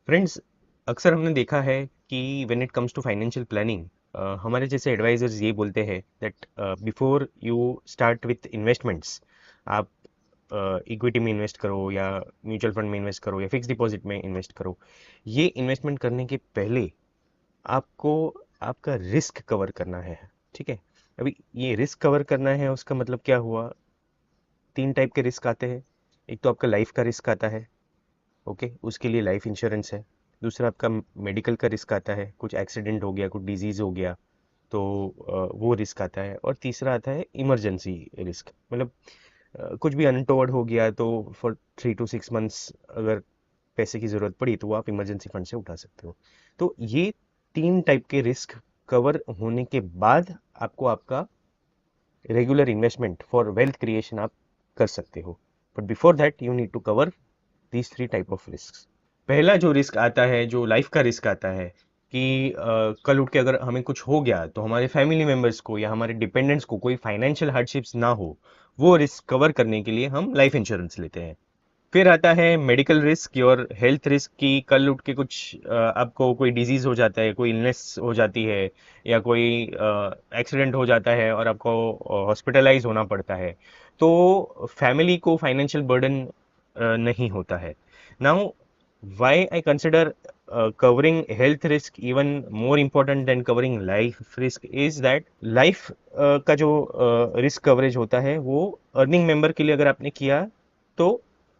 Friends, अक्सर हमने देखा है कि when it comes to financial planning, हमारे जैसे एडवाइजर्स ये बोलते हैं that before you start with investments, आप इक्विटी में इन्वेस्ट करो या म्यूचुअल फंड में इन्वेस्ट करो या फिक्स डिपॉजिट में इन्वेस्ट करो। ये इन्वेस्टमेंट करने के पहले आपको आपका रिस्क कवर करना है। ठीक है। अभी ये रिस्क कवर करना है, उसका मतलब क्या हुआ? तीन टाइप के रिस्क आते हैं। एक तो आपका लाइफ का रिस्क आता है। ओके, उसके लिए लाइफ इंश्योरेंस है। दूसरा आपका मेडिकल का रिस्क आता है, कुछ एक्सीडेंट हो गया, कुछ डिजीज हो गया तो वो रिस्क आता है। और तीसरा आता है इमरजेंसी रिस्क, मतलब कुछ भी अनटोवर्ड हो गया तो फॉर 3 to 6 months अगर पैसे की ज़रूरत पड़ी तो वो आप इमरजेंसी फंड से उठा सकते हो। तो ये तीन टाइप के रिस्क कवर होने के बाद आपको आपका regular investment for wealth creation आप कर सकते हो। But before that you need to cover these three type of risk. पहला जो रिस्क आता है, जो लाइफ का रिस्क आता है कि कल उठ के अगर हमें कुछ हो गया तो हमारे फैमिली मेम्बर्स को या हमारे डिपेंडेंट्स को कोई फाइनेंशियल हार्डशिप्स ना हो, वो रिस्क कवर करने के लिए हम लाइफ इंश्योरेंस लेते हैं। फिर आता है मेडिकल रिस्क और हेल्थ रिस्क की कल उठ के कुछ आपको कोई डिजीज हो जाता है, कोई इलनेस हो जाती है या कोई एक्सीडेंट हो जाता है और आपको हॉस्पिटलाइज होना पड़ता है, तो फैमिली को फाइनेंशियल बर्डन नहीं होता है। Now why I consider covering health risk even more important than covering life risk is that life का जो रिस्क कवरेज होता है वो अर्निंग मेंबर के लिए अगर आपने किया तो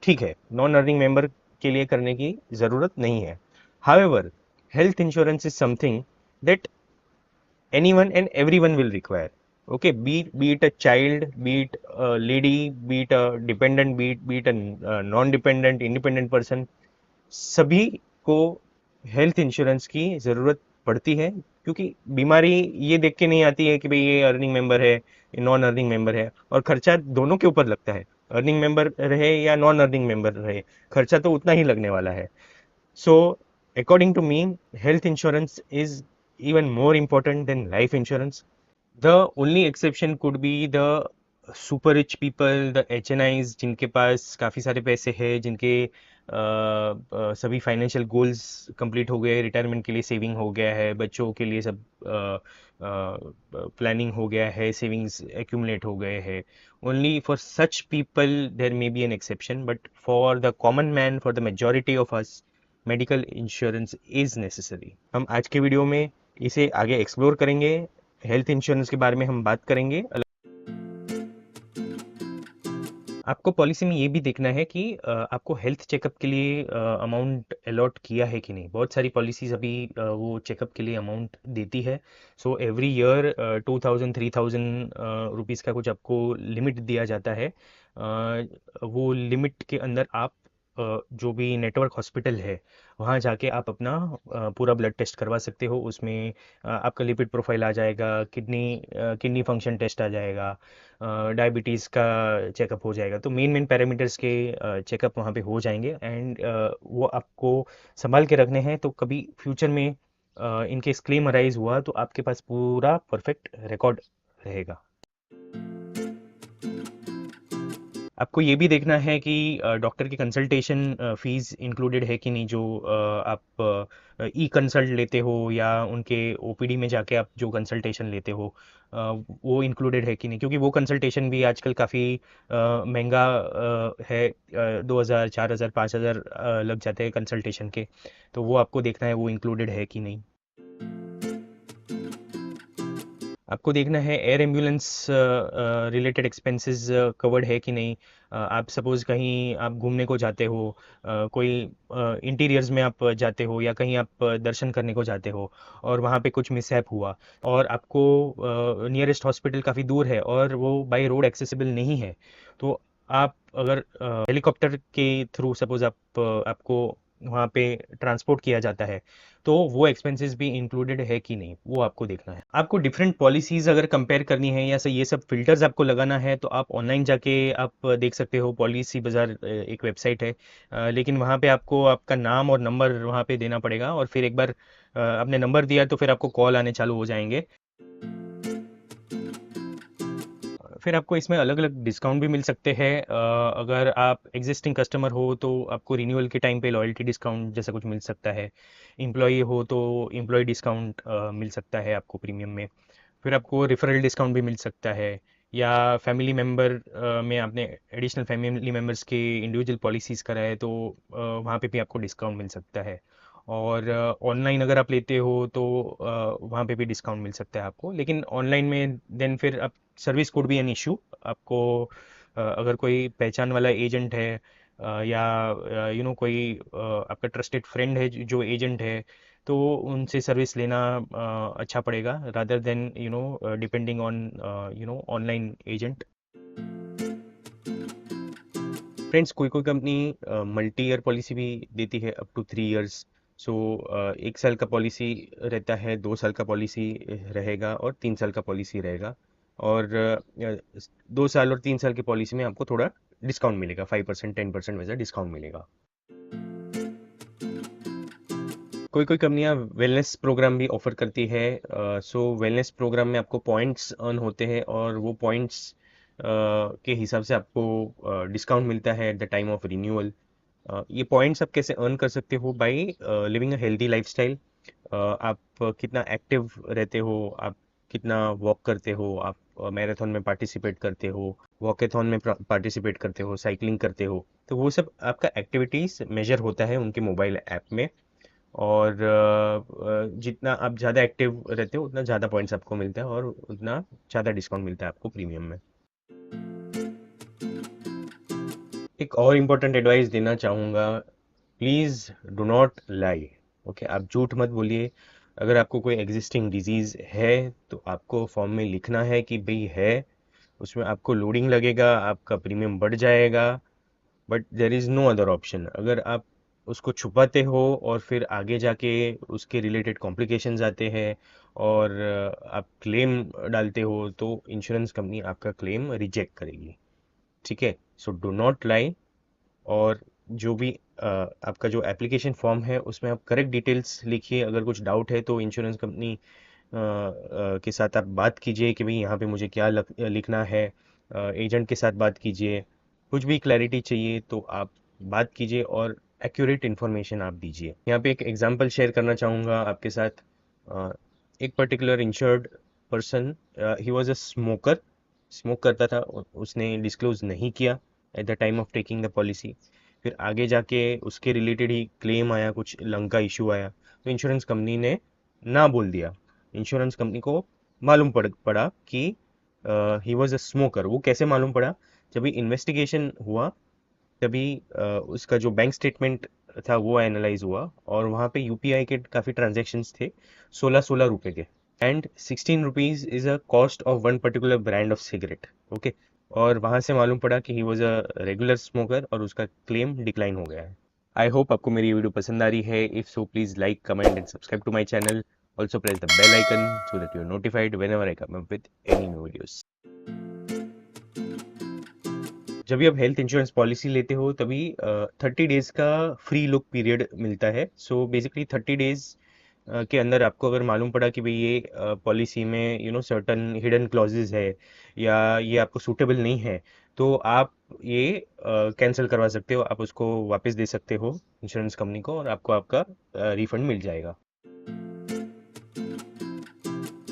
ठीक है, नॉन अर्निंग मेंबर के लिए करने की ज़रूरत नहीं है। However, health insurance is something that anyone and everyone will require. Okay, be it a child, be it a lady, be it a dependent, be it a non dependent independent person, सभी को health insurance की ज़रूरत पड़ती है, क्योंकि बीमारी ये देख के नहीं आती है कि भाई ये अर्निंग मेंबर है, ये नॉन अर्निंग मेंबर है, और खर्चा दोनों के ऊपर लगता है। अर्निंग मेंबर रहे या नॉन अर्निंग मेंबर रहे, खर्चा तो उतना ही लगने वाला है। So, according to me, health insurance is even more important than life insurance. The only exception could be the super rich people, the HNIs जिनके पास काफ़ी सारे पैसे हैं, जिनके सभी फाइनेंशियल गोल्स कंप्लीट हो गए, रिटायरमेंट के लिए सेविंग हो गया है, बच्चों के लिए सब प्लानिंग हो गया है, सेविंग्स एक्यूमुलेट हो गए हैं। Only for such people there may be an exception, but for the common man, for the majority of us, medical insurance is necessary. हम आज के वीडियो में इसे आगे एक्सप्लोर करेंगे। हेल्थ इंश्योरेंस के बारे में हम बात करेंगे। आपको पॉलिसी में ये भी देखना है कि आपको हेल्थ चेकअप के लिए अमाउंट अलॉट किया है कि नहीं। बहुत सारी पॉलिसीज अभी वो चेकअप के लिए अमाउंट देती है। सो एवरी ईयर 2,000 3,000 रुपीज़ का कुछ आपको लिमिट दिया जाता है। वो लिमिट के अंदर आप जो भी नेटवर्क हॉस्पिटल है वहाँ जाके आप अपना पूरा ब्लड टेस्ट करवा सकते हो। उसमें आपका लिपिड प्रोफाइल आ जाएगा, किडनी फंक्शन टेस्ट आ जाएगा, डायबिटीज़ का चेकअप हो जाएगा। तो मेन मेन पैरामीटर्स के चेकअप वहाँ पे हो जाएंगे, एंड वो आपको संभाल के रखने हैं। तो कभी फ्यूचर में इनके क्लेम अराइज हुआ तो आपके पास पूरा परफेक्ट रिकॉर्ड रहेगा। आपको ये भी देखना है कि डॉक्टर की कंसल्टेशन फीस इंक्लूडेड है कि नहीं। जो आप ई कंसल्ट लेते हो या उनके ओपीडी में जाके आप जो कंसल्टेशन लेते हो वो इंक्लूडेड है कि नहीं, क्योंकि वो कंसल्टेशन भी आजकल काफ़ी महंगा है। 2,000 4,000 5,000 लग जाते हैं कंसल्टेशन के। तो वो आपको देखना है वो इंक्लूडेड है कि नहीं। आपको देखना है air ambulance related expenses covered है कि नहीं। आप सपोज़ कहीं आप घूमने को जाते हो, कोई इंटीरियर्स में आप जाते हो या कहीं आप दर्शन करने को जाते हो और वहाँ पे कुछ मिसहैप हुआ और आपको नियरेस्ट हॉस्पिटल काफ़ी दूर है और वो बाय रोड एक्सेसिबल नहीं है, तो आप अगर हेलीकॉप्टर के थ्रू सपोज़ आपको वहाँ पे ट्रांसपोर्ट किया जाता है तो वो एक्सपेंसेस भी इंक्लूडेड है कि नहीं, वो आपको देखना है। आपको डिफरेंट पॉलिसीज अगर कंपेयर करनी है या ये सब फिल्टर्स आपको लगाना है तो आप ऑनलाइन जाके आप देख सकते हो। पॉलिसी बाजार एक वेबसाइट है, लेकिन वहाँ पे आपको आपका नाम और नंबर वहाँ पे देना पड़ेगा, और फिर एक बार आपने नंबर दिया तो फिर आपको कॉल आने चालू हो जाएंगे। फिर आपको इसमें अलग अलग डिस्काउंट भी मिल सकते हैं। अगर आप एग्जिस्टिंग कस्टमर हो तो आपको रिन्यूअल के टाइम पे लॉयल्टी डिस्काउंट जैसा कुछ मिल सकता है। एम्प्लॉई हो तो एम्प्लॉय डिस्काउंट मिल सकता है आपको प्रीमियम में। फिर आपको रेफरल डिस्काउंट भी मिल सकता है, या फैमिली मेम्बर में आपने एडिशनल फैमिली मेम्बर्स के इंडिविजुअल पॉलिसीज़ कराए तो वहाँ पे भी आपको डिस्काउंट मिल सकता है। और ऑनलाइन अगर आप लेते हो तो वहाँ पे भी डिस्काउंट मिल सकता है आपको, लेकिन ऑनलाइन में देन फिर आप सर्विस कोड भी एन इशू आपको। अगर कोई पहचान वाला एजेंट है या कोई आपका ट्रस्टेड फ्रेंड है जो एजेंट है, तो उनसे सर्विस लेना अच्छा पड़ेगा rather than depending on online agent. Friends, कोई कोई कंपनी मल्टी ईयर पॉलिसी भी देती है अप टू 3 इयर्स। सो 1 साल का पॉलिसी रहता है, 2 साल का पॉलिसी रहेगा और 3 साल का पॉलिसी रहेगा। और 2 साल और 3 साल की पॉलिसी में आपको थोड़ा डिस्काउंट मिलेगा, 5% 10% वैसा डिस्काउंट मिलेगा। कोई कोई कंपनियां वेलनेस प्रोग्राम भी ऑफर करती है। सो वेलनेस प्रोग्राम में आपको पॉइंट्स अर्न होते हैं और वो पॉइंट्स के हिसाब से आपको डिस्काउंट मिलता है at the time of renewal. ये पॉइंट्स आप कैसे अर्न कर सकते हो? By living a healthy lifestyle. आप कितना एक्टिव रहते हो, आप कितना वॉक करते हो, आप मैराथन में पार्टिसिपेट करते हो, वॉकेथॉन में पार्टिसिपेट करते हो, साइकिलिंग करते हो, तो वो सब आपका एक्टिविटीज मेजर होता है उनके मोबाइल ऐप में। और जितना आप ज़्यादा एक्टिव रहते हो उतना ज़्यादा पॉइंट्स आपको मिलता है और उतना ज़्यादा डिस्काउंट मिलता है आपको प्रीमियम में। एक और इम्पोर्टेंट एडवाइस देना चाहूँगा, please do not lie. Okay, आप झूठ मत बोलिए। अगर आपको कोई एग्जिस्टिंग डिजीज़ है तो आपको फॉर्म में लिखना है कि भाई है, उसमें आपको लोडिंग लगेगा, आपका प्रीमियम बढ़ जाएगा, but there is no other option. अगर आप उसको छुपाते हो और फिर आगे जाके उसके रिलेटेड कॉम्प्लिकेशंस आते हैं और आप क्लेम डालते हो तो इंश्योरेंस कंपनी आपका क्लेम रिजेक्ट करेगी। ठीक है, सो डू नॉट लाई। और जो भी आपका जो एप्लीकेशन फॉर्म है उसमें आप करेक्ट डिटेल्स लिखिए। अगर कुछ डाउट है तो इंश्योरेंस कंपनी के साथ आप बात कीजिए कि भाई यहाँ पे मुझे क्या लिखना है। एजेंट के साथ बात कीजिए। कुछ भी क्लैरिटी चाहिए तो आप बात कीजिए और एक्यूरेट इन्फॉर्मेशन आप दीजिए। यहाँ पे एक एग्जांपल शेयर करना चाहूँगा आपके साथ। अ, एक particular insured person, he was a smoker, smoke करता था, उसने डिस्क्लोज नहीं किया at the time of taking the policy. फिर आगे जाके उसके रिलेटेड ही क्लेम आया, कुछ लंग का इशू आया, तो इंश्योरेंस कंपनी ने ना बोल दिया। इंश्योरेंस कंपनी को मालूम पड़ा कि ही वॉज अ स्मोकर। वो कैसे मालूम पड़ा? जब भी इन्वेस्टिगेशन हुआ तभी उसका जो बैंक स्टेटमेंट था वो एनालाइज हुआ और वहाँ पे यूपीआई के काफ़ी ट्रांजेक्शन्स थे, 16 रुपए के। And 16 rupees is a cost of one particular brand of cigarette. Okay, और वहाँ से मालूम पड़ा कि he was a regular smoker और उसका क्लेम डिक्लाइन हो गया है। आई होप आपको मेरी वीडियो पसंद आ रही है। If so please like, comment and subscribe to my channel. Also press the bell icon so that you are notified whenever I come up with any new videos. जब भी आप health insurance policy लेते हो तभी 30 days का free look period मिलता है। So basically 30 days के अंदर आपको अगर मालूम पड़ा कि भाई ये पॉलिसी में सर्टन हिडन क्लॉजेज है या ये आपको सूटेबल नहीं है, तो आप ये कैंसिल करवा सकते हो, आप उसको वापस दे सकते हो इंश्योरेंस कंपनी को और आपको आपका रिफंड मिल जाएगा।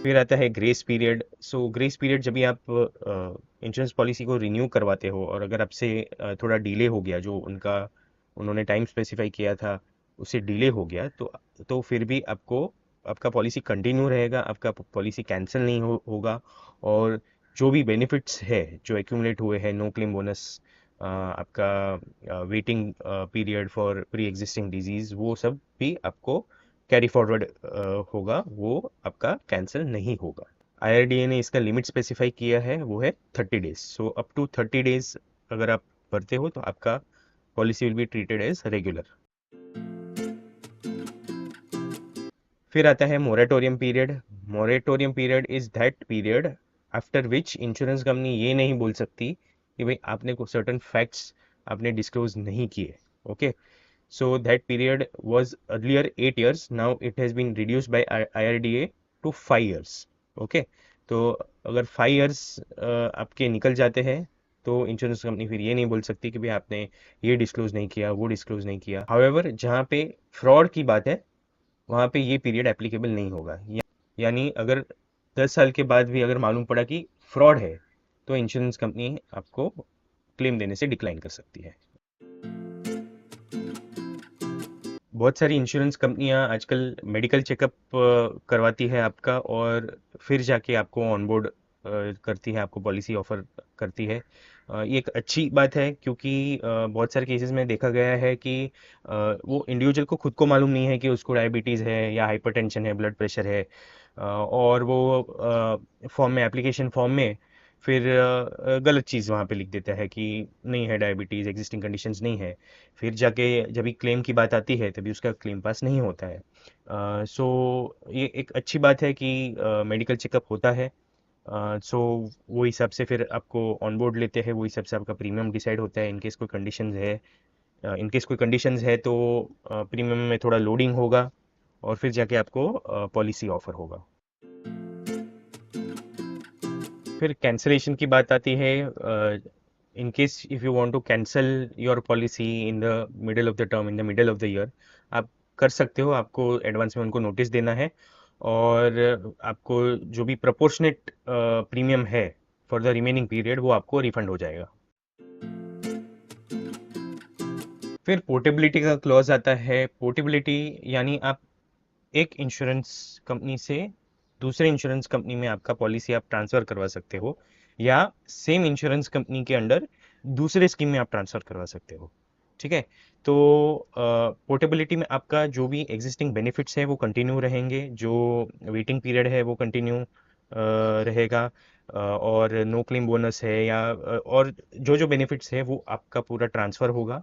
फिर आता है ग्रेस पीरियड। सो ग्रेस पीरियड, जब भी आप इंश्योरेंस पॉलिसी को रिन्यू करवाते हो और अगर आपसे थोड़ा डिले हो गया, जो उन्होंने टाइम स्पेसिफाई किया था उससे डिले हो गया, तो फिर भी आपको आपका पॉलिसी कंटिन्यू रहेगा, आपका पॉलिसी कैंसिल नहीं होगा। और जो भी बेनिफिट्स है जो एक्यूमुलेट हुए हैं, नो क्लेम बोनस, आपका waiting period for pre existing disease, वो सब भी आपको कैरी फॉरवर्ड होगा, वो आपका कैंसिल नहीं होगा। आईआरडीए ने इसका लिमिट स्पेसिफाई किया है, वो है 30 days. So up to 30 days अगर आप भरते हो तो आपका policy will be treated as regular. फिर आता है moratorium period. Moratorium period is that period after which insurance company ये नहीं बोल सकती कि भाई आपने को सर्टन फैक्ट्स आपने डिस्क्लोज नहीं किए। Okay, so that period was earlier 8 years, now it has been reduced by IRDA to 5 years. Okay, तो अगर 5 इयर्स आपके निकल जाते हैं तो इंश्योरेंस कंपनी फिर ये नहीं बोल सकती कि भाई आपने ये डिस्क्लोज नहीं किया, वो डिस्क्लोज नहीं किया। हाउएवर जहाँ पे फ्रॉड की बात है वहाँ पे ये पीरियड एप्लीकेबल नहीं होगा। यानी अगर 10 साल के बाद भी अगर मालूम पड़ा कि फ्रॉड है तो इंश्योरेंस कंपनी आपको क्लेम देने से डिक्लाइन कर सकती है। बहुत सारी इंश्योरेंस कंपनियां आजकल मेडिकल चेकअप करवाती है आपका, और फिर जाके आपको ऑनबोर्ड करती है, आपको पॉलिसी ऑफर करती है। ये एक अच्छी बात है क्योंकि बहुत सारे केसेस में देखा गया है कि वो इंडिविजुअल को खुद को मालूम नहीं है कि उसको डायबिटीज़ है या हाइपरटेंशन है, ब्लड प्रेशर है, और वो फॉर्म में, एप्लीकेशन फॉर्म में फिर गलत चीज़ वहाँ पे लिख देता है कि नहीं है डायबिटीज़, एग्जिस्टिंग कंडीशंस नहीं है। फिर जाके जब भी क्लेम की बात आती है तभी उसका क्लेम पास नहीं होता है। सो ये एक अच्छी बात है कि मेडिकल चेकअप होता है। सो वो हिसाब से फिर आपको ऑन बोर्ड लेते हैं, वो हिसाब से आपका प्रीमियम डिसाइड होता है। इनकेस कोई कंडीशंस है तो प्रीमियम में थोड़ा लोडिंग होगा और फिर जाके आपको पॉलिसी ऑफर होगा। फिर कैंसलेशन की बात आती है। In case if you want to cancel your policy in the middle of the term, in the middle of the year, आप कर सकते हो। आपको एडवांस में उनको नोटिस देना है और आपको जो भी प्रोपोर्शनेट प्रीमियम है फॉर द रिमेनिंग पीरियड वो आपको रिफंड हो जाएगा। फिर पोर्टेबिलिटी का क्लॉज आता है। पोर्टेबिलिटी यानी आप एक इंश्योरेंस कंपनी से दूसरे इंश्योरेंस कंपनी में आपका पॉलिसी आप ट्रांसफ़र करवा सकते हो, या सेम इंश्योरेंस कंपनी के अंडर दूसरे स्कीम में आप ट्रांसफ़र करवा सकते हो। ठीक है। तो पोर्टेबिलिटी में आपका जो भी एग्जिस्टिंग बेनिफिट्स है वो कंटिन्यू रहेंगे, जो वेटिंग पीरियड है वो कंटिन्यू रहेगा, और नो क्लेम बोनस है या और जो जो बेनिफिट्स है वो आपका पूरा ट्रांसफ़र होगा।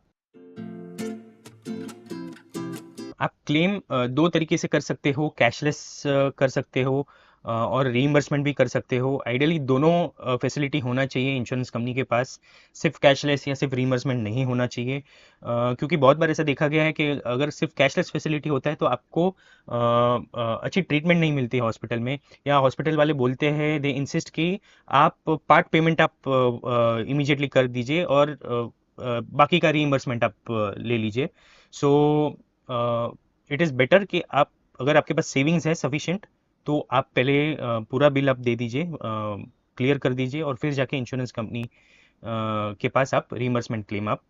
आप क्लेम दो तरीके से कर सकते हो, कैशलेस कर सकते हो और रीइंबर्समेंट भी कर सकते हो। आइडियली दोनों फैसिलिटी होना चाहिए इंश्योरेंस कंपनी के पास, सिर्फ कैशलेस या सिर्फ रीइंबर्समेंट नहीं होना चाहिए। क्योंकि बहुत बार ऐसा देखा गया है कि अगर सिर्फ कैशलेस फैसिलिटी होता है तो आपको अच्छी ट्रीटमेंट नहीं मिलती है हॉस्पिटल में, या हॉस्पिटल वाले बोलते हैं, दे इंसिस्ट कि आप पार्ट पेमेंट आप इमीडिएटली कर दीजिए और बाकी का रीइंबर्समेंट आप ले लीजिए। सो इट इज़ बेटर कि आप, अगर आपके पास सेविंग्स है सफिशिएंट, तो आप पहले पूरा बिल आप दे दीजिए, क्लियर कर दीजिए, और फिर जाके इंश्योरेंस कंपनी के पास आप रीइंबर्समेंट क्लेम आप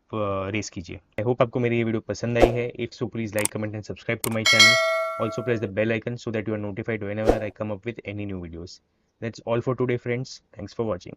रेस कीजिए। आई होप आपको मेरी ये वीडियो पसंद आई है। If so please like, comment and subscribe to my channel. Also press the bell icon so that you are notified whenever I come up with any new videos. That's all for today, friends. Thanks for watching.